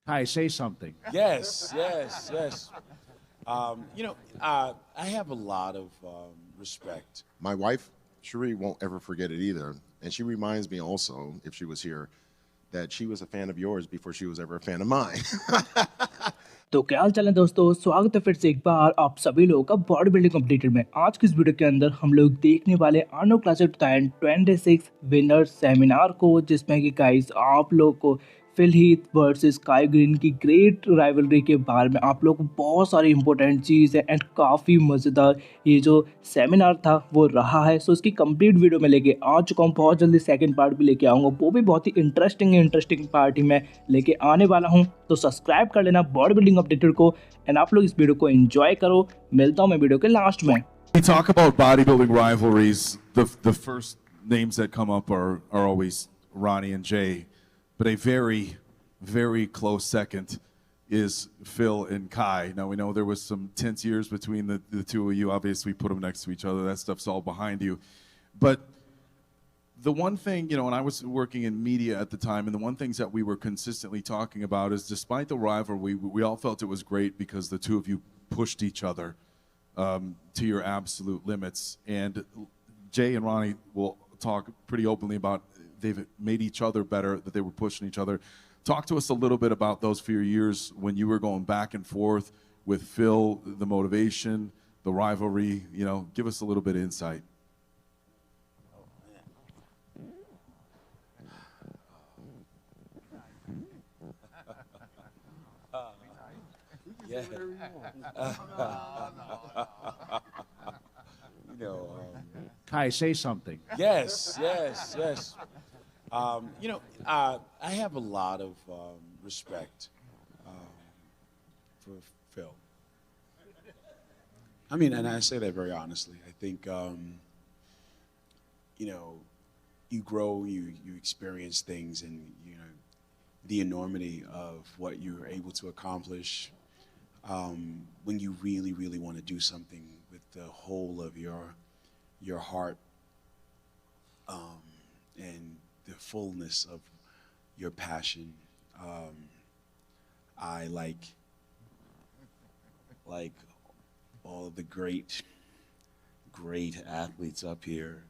Kai, say something. Yes, yes, yes. I have a lot of respect. My wife, Cherie, won't ever forget it either. And she reminds me also, if she was here, that she was a fan of yours before she was ever a fan of mine. तो क्या हाल चाल है दोस्तों, स्वागत है फिर से एक बार आप सभी लोगों का बॉडी बिल्डिंग अपडेटेड में। आज की इस वीडियो के अंदर हम लोग देखने वाले आर्नोल्ड क्लासिक 2026 विनर सेमिनार को, जिसमें कि गाइस आप लोग को philheath वर्सेस काइग्रीन की ग्रेट राइवलरी के बारे में आप लोग को बहुत सारी इंपॉर्टेंट चीज़ है एंड काफ़ी मज़ेदार ये जो सेमिनार था वो रहा है। सो इसकी कंप्लीट वीडियो में लेके आ चुका हूँ, बहुत जल्दी सेकंड पार्ट भी लेके आऊँगा, वो भी बहुत ही इंटरेस्टिंग पार्ट ही मैं लेके आने वाला हूँ। तो सब्सक्राइब कर लेना बॉडी बिल्डिंग अपडेटेड को एंड आप लोग इस वीडियो को एंजॉय करो। मिलता हूँ मैं वीडियो के लास्ट में। We talk about bodybuilding rivalries. The first names that come up are always Ronnie and Jay, but a very close second is Phil and Kai. Now we know there was some tense years between the two of you. Obviously, put them next to each other. That stuff's all behind you. But the one thing, and I was working in media at the time, and the one things that we were consistently talking about is, despite the rivalry, we all felt it was great because the two of you pushed each other to your absolute limits. And Jay and Ronnie will talk pretty openly about they've made each other better, that they were pushing each other. Talk to us a little bit about those few years when you were going back and forth with Phil, the motivation, the rivalry. Give us a little bit of insight. Yeah. Kai, say something. Yes, yes, yes. I have a lot of respect for Phil. I mean, and I say that very honestly. I think, you grow, you experience things, and the enormity of what you're able to accomplish when you really want to do something with the whole of your heart and the fullness of your passion. I like all of the great athletes up here.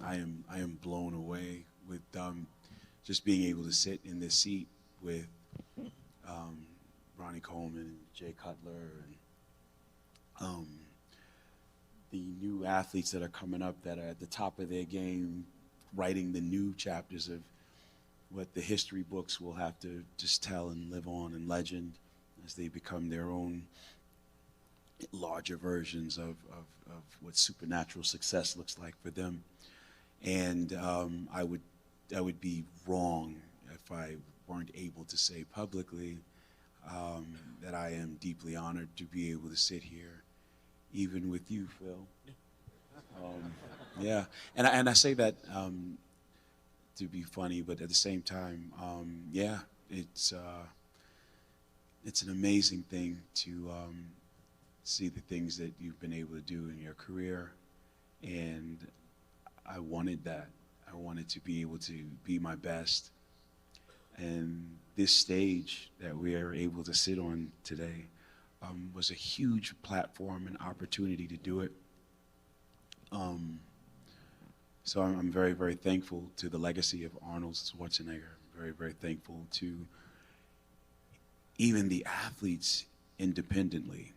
I am blown away with just being able to sit in this seat with Ronnie Coleman and Jay Cutler and the new athletes that are coming up that are at the top of their game, writing the new chapters of what the history books will have to just tell and live on in legend as they become their own larger versions of what supernatural success looks like for them. And I would be wrong if I weren't able to say publicly that I am deeply honored to be able to sit here, even with you, Phil. Yeah, and I say that to be funny, but at the same time, yeah, it's an amazing thing to see the things that you've been able to do in your career, and I wanted that. I wanted to be able to be my best. And this stage that we are able to sit on today was a huge platform and opportunity to do it. So I'm very thankful to the legacy of Arnold Schwarzenegger. Very thankful to even the athletes independently.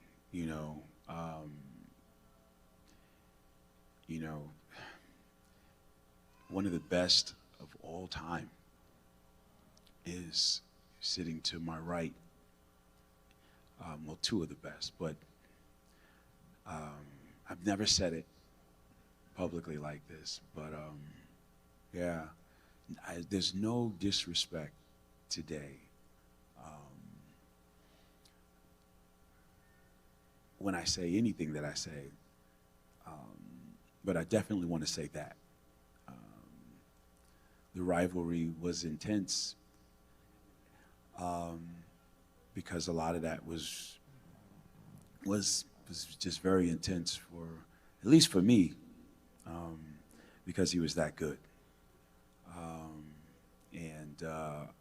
One of the best of all time is sitting to my right. Well, two of the best, but I've never said it publicly like this, but yeah, there's no disrespect today. When I say anything that I say, but I definitely want to say that. The rivalry was intense because a lot of that was just very intense for, at least for me, because he was that good. And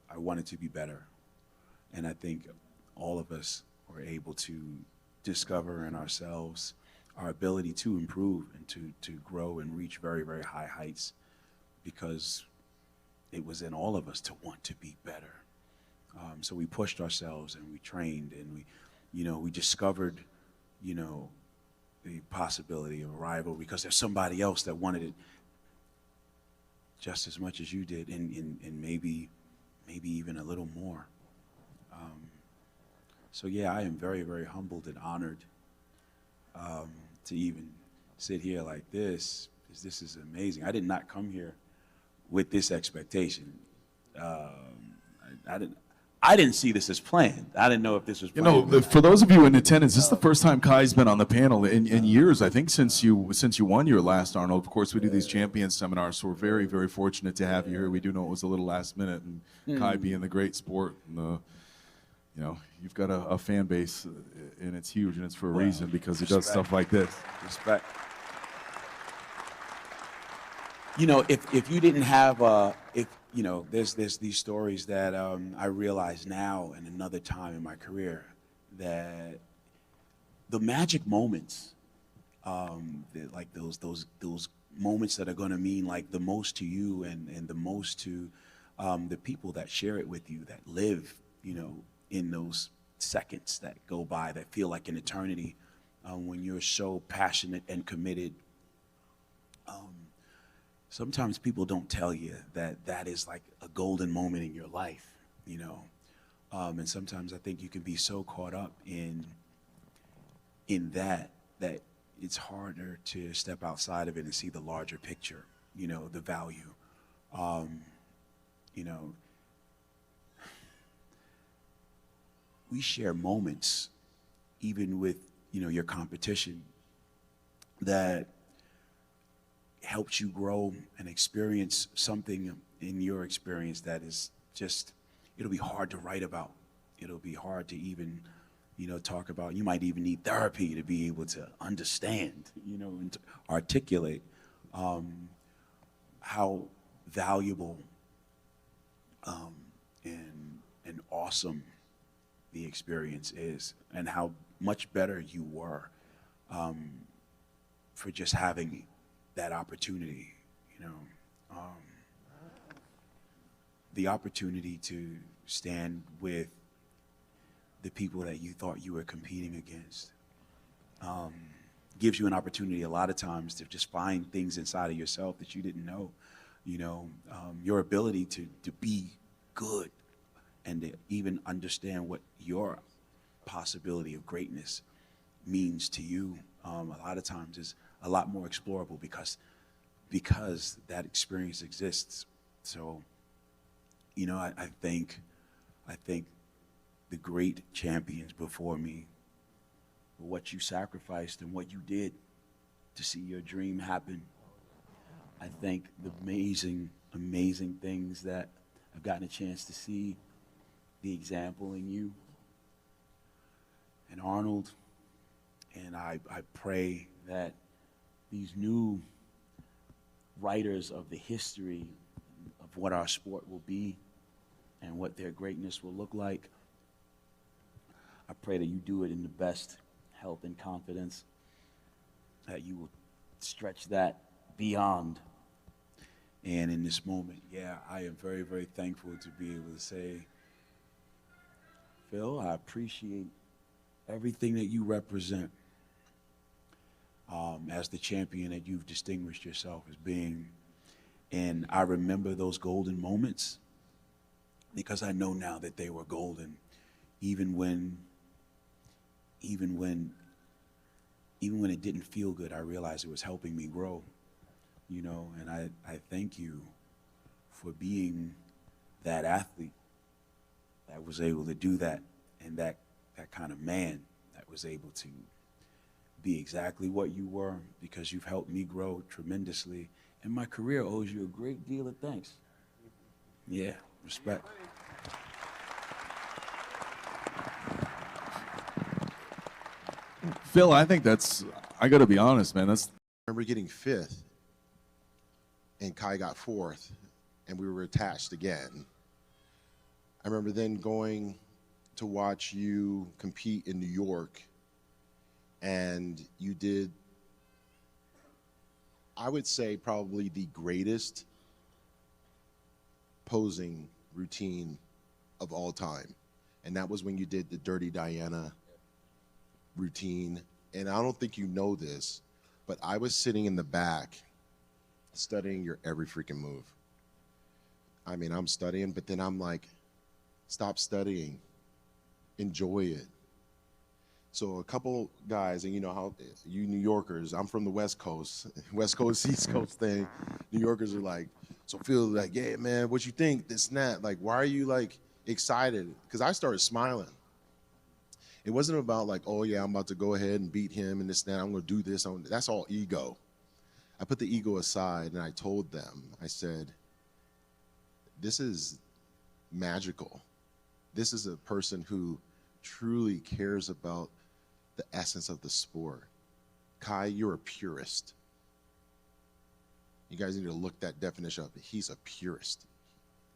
I wanted to be better. And I think all of us were able to discover in ourselves our ability to improve and to grow and reach very, very high heights, because it was in all of us to want to be better. So we pushed ourselves and we trained and we discovered, the possibility of a rival, because there's somebody else that wanted it just as much as you did, and maybe even a little more. So yeah, I am very, very humbled and honored to even sit here like this, because this is amazing. I did not come here with this expectation. I didn't see this as planned. I didn't know if this was planned. For those of you in attendance, this is the first time Kai's been on the panel in years, I think, since you won your last Arnold. Of course, we do these champion seminars, so we're very, very fortunate to have you here. We do know it was a little last minute, and Kai being the great sport, and you've got a fan base, and it's huge, and it's for a reason, because he does stuff like this. Respect. If you didn't have, there's these stories that I realize now and another time in my career, that the magic moments, like those moments that are going to mean like the most to you and the most to the people that share it with you, that live, in those seconds that go by that feel like an eternity, when you're so passionate and committed. Sometimes people don't tell you that is like a golden moment in your life, and sometimes I think you can be so caught up in that it's harder to step outside of it and see the larger picture, the value. We share moments, even with, your competition, that helps you grow and experience something in your experience that is just, it'll be hard to write about. It'll be hard to even, talk about. You might even need therapy to be able to understand, and to articulate how valuable and awesome the experience is, and how much better you were for just having that opportunity, the opportunity to stand with the people that you thought you were competing against, gives you an opportunity a lot of times to just find things inside of yourself that you didn't know, your ability to be good and to even understand what your possibility of greatness means to you, a lot of times is a lot more explorable because that experience exists. So, I think the great champions before me, what you sacrificed and what you did to see your dream happen. I think the amazing, amazing things that I've gotten a chance to see, the example in you and Arnold, and I pray that these new writers of the history of what our sport will be and what their greatness will look like, I pray that you do it in the best health and confidence, that you will stretch that beyond. And in this moment, I am very, very thankful to be able to say, Phil, I appreciate everything that you represent as the champion that you've distinguished yourself as being. And I remember those golden moments because I know now that they were golden, even when it didn't feel good. I realized it was helping me grow, and I thank you for being that athlete that was able to do that, and that kind of man that was able to be exactly what you were, because you've helped me grow tremendously, and my career owes you a great deal of thanks. Yeah, respect. Phil, I think I got to be honest, man. I remember getting 5th, and Kai got 4th, and we were attached again. I remember then going to watch you compete in New York, and you did, I would say, probably the greatest posing routine of all time. And that was when you did the Dirty Diana routine. And I don't think you know this, but I was sitting in the back studying your every freaking move. I mean, I'm studying, but then I'm like, stop studying, enjoy it. So a couple guys, and you know how you New Yorkers, I'm from the West Coast, East Coast thing. New Yorkers are like, so Phil, like, yeah, man, what you think, this and that? Like, why are you like excited? Because I started smiling. It wasn't about like, oh yeah, I'm about to go ahead and beat him and this and that. I'm gonna do this. That's all ego. I put the ego aside and I told them, I said, this is magical. This is a person who truly cares about the essence of the sport. Kai, you're a purist. You guys need to look that definition up. He's a purist.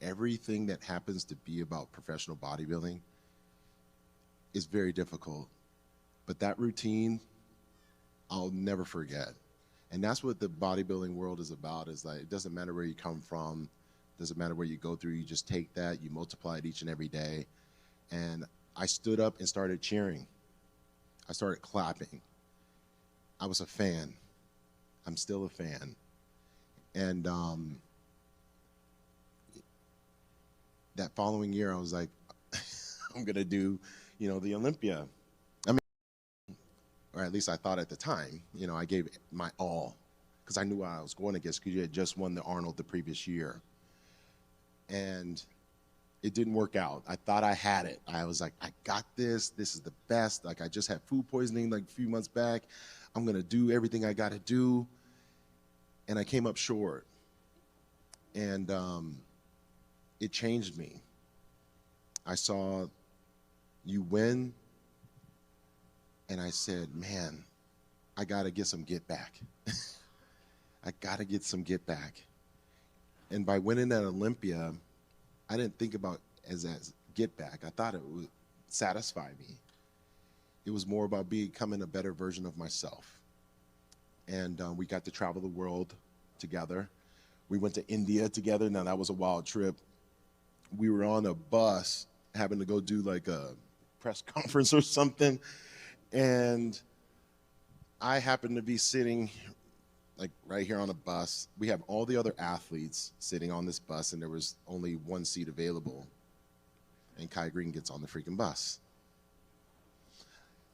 Everything that happens to be about professional bodybuilding is very difficult. But that routine, I'll never forget. And that's what the bodybuilding world is about, is like, it doesn't matter where you come from, doesn't matter where you go through, you just take that, you multiply it each and every day. And I stood up and started cheering. I started clapping. I was a fan. I'm still a fan. And that following year, I was like, I'm gonna do, you know, the Olympia. I mean, or at least I thought at the time, you know, I gave my all because I knew what I was going against, because you had just won the Arnold the previous year. And it didn't work out. I thought I had it. I was like, I got this. This is the best. Like, I just had food poisoning like a few months back. I'm gonna do everything I gotta do. And I came up short. And it changed me. I saw you win, and I said, man, I gotta get some get back. I gotta get some get back. And by winning that Olympia, I didn't think about as get back. I thought it would satisfy me. It was more about becoming a better version of myself. And we got to travel the world together. We went to India together. Now that was a wild trip. We were on a bus having to go do like a press conference or something. And I happened to be sitting like right here on a bus. We have all the other athletes sitting on this bus, and there was only one seat available. And Kaigreene gets on the freaking bus.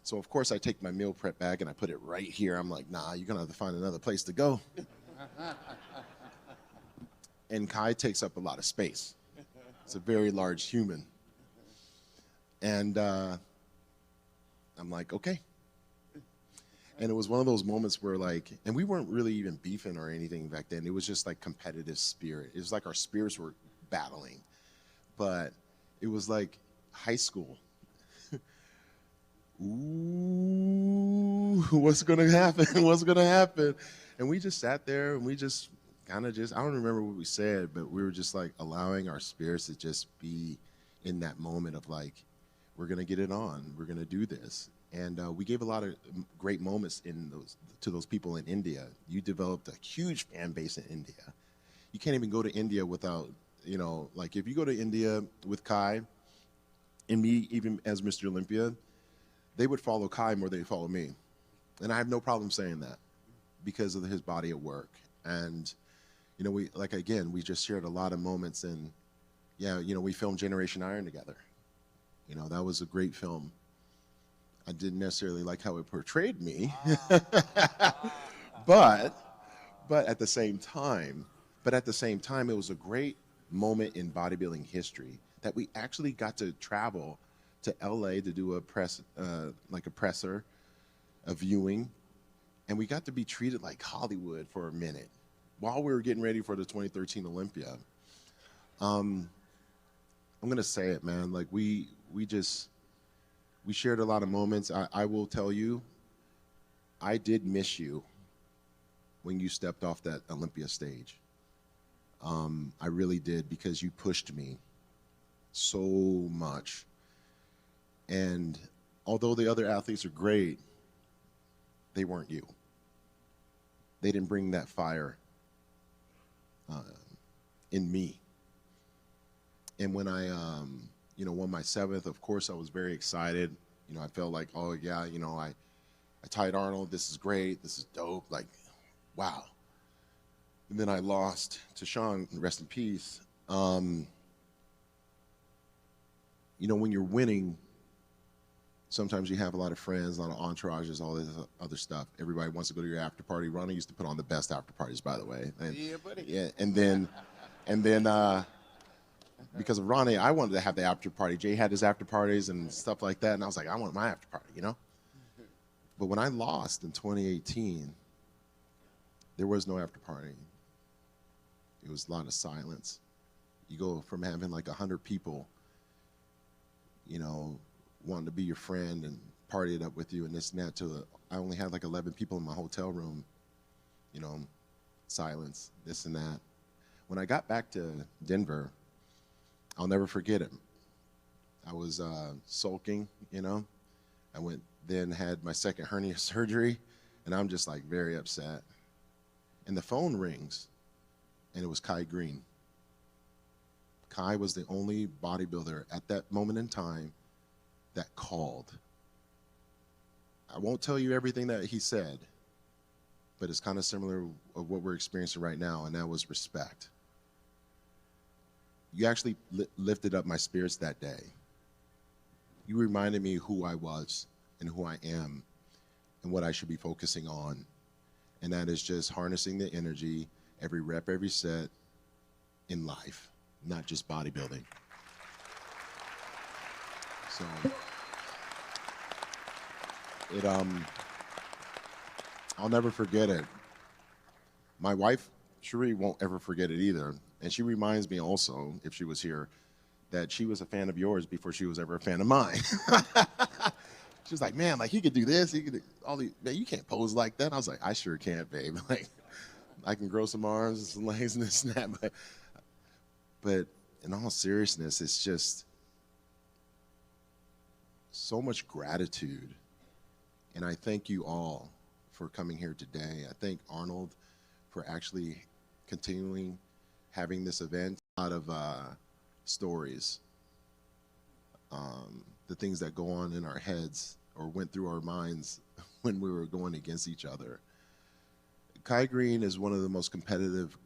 So of course I take my meal prep bag and I put it right here. I'm like, nah, you're gonna have to find another place to go. And Kai takes up a lot of space. It's a very large human. And I'm like, okay. And it was one of those moments where like, and we weren't really even beefing or anything back then. It was just like competitive spirit. It was like our spirits were battling. But it was like high school. Ooh, what's gonna happen? What's gonna happen? And we just sat there and we just kind of just, I don't remember what we said, but we were just like allowing our spirits to just be in that moment of like, we're gonna get it on, we're gonna do this. And we gave a lot of great moments to those people in India. You developed a huge fan base in India. You can't even go to India without, you know, like if you go to India with Kai and me, even as Mr. Olympia, they would follow Kai more than they follow me. And I have no problem saying that because of his body of work. And, you know, we, like, again, we just shared a lot of moments. And yeah, you know, we filmed Generation Iron together. You know, that was a great film. I didn't necessarily like how it portrayed me, but at the same time, it was a great moment in bodybuilding history that we actually got to travel to LA to do a press, like a presser, a viewing, and we got to be treated like Hollywood for a minute while we were getting ready for the 2013 Olympia. I'm gonna say it, man. Like we shared a lot of moments. I will tell you, I did miss you when you stepped off that Olympia stage. I really did, because you pushed me so much. And although the other athletes are great, they weren't you. They didn't bring that fire in me. And when I, won my 7th, of course I was very excited. I felt like, oh yeah, I tied Arnold. This is great. This is dope. Like, wow. And then I lost to Sean, rest in peace. When you're winning, sometimes you have a lot of friends, a lot of entourages, all this other stuff. Everybody wants to go to your after party. Ronnie used to put on the best after parties, by the way. And, yeah, buddy. Yeah, and then because of Ronnie, I wanted to have the after party. Jay had his after parties and stuff like that, and I was like, I want my after party, But when I lost in 2018, there was no after party. It was a lot of silence. You go from having like 100 people, wanting to be your friend and party it up with you and this and that, to I only had like 11 people in my hotel room, silence, this and that. When I got back to Denver, I'll never forget it. I was sulking, I then had my second hernia surgery, and I'm just like very upset. And the phone rings, and it was Greene. Kai was the only bodybuilder at that moment in time that called. I won't tell you everything that he said, but it's kind of similar of what we're experiencing right now, and that was respect. You actually lifted up my spirits that day. You reminded me who I was and who I am and what I should be focusing on. And that is just harnessing the energy, every rep, every set in life, not just bodybuilding. So I'll never forget it. My wife, Cherie, won't ever forget it either. And she reminds me also, if she was here, that she was a fan of yours before she was ever a fan of mine. She was like, man, like, he could do this, he could do all these, man, you can't pose like that. I was like, I sure can't, babe. Like, I can grow some arms and some legs and this and that. But in all seriousness, it's just so much gratitude. And I thank you all for coming here today. I thank Arnold for actually continuing having this event. A lot of stories, the things that go on in our heads or went through our minds when we were going against each other. Greene is one of the most competitive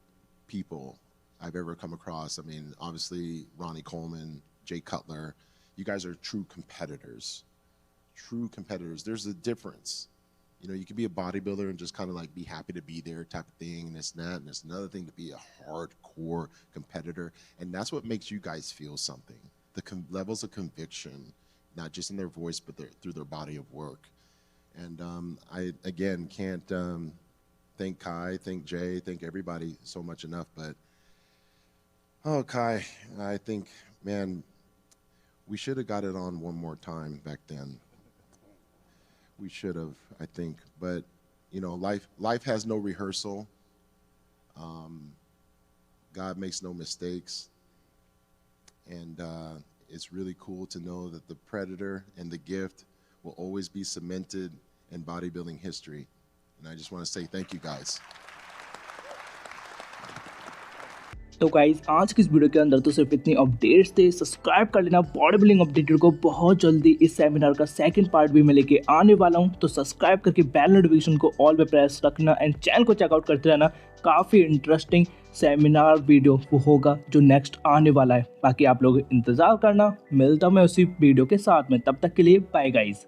people I've ever come across. I mean, obviously, Ronnie Coleman, Jay Cutler, you guys are true competitors. True competitors. There's a difference. You can be a bodybuilder and just kind of like be happy to be there type of thing and this and that. And there's another thing to be a hardcore competitor. And that's what makes you guys feel something. The levels of conviction, not just in their voice, but through their body of work. And I, again, can't thank Kai, thank Jay, thank everybody so much enough. But, oh, Kai, I think, man, we should have got it on one more time back then. We should have, I think. But, life has no rehearsal. God makes no mistakes. And it's really cool to know that the predator and the gift will always be cemented in bodybuilding history. And I just want to say thank you guys. तो guys आज की इस video के अंदर तो सिर्फ इतनी updates थे। सब्सक्राइब कर लेना बॉडीबिल्डिंग अपडेटेड को। बहुत जल्दी इस सेमिनार का सेकंड पार्ट भी मैं लेके आने वाला हूं, तो सब्सक्राइब करके बेल नोटिफिकेशन को ऑल पे प्रेस रखना एंड चैनल को चेकआउट करते रहना। काफ़ी इंटरेस्टिंग सेमिनार वीडियो वो होगा जो नेक्स्ट आने वाला है। बाकी आप लोग इंतज़ार करना, मिलता मैं उसी वीडियो के साथ में। तब तक के लिए बाय गाइज।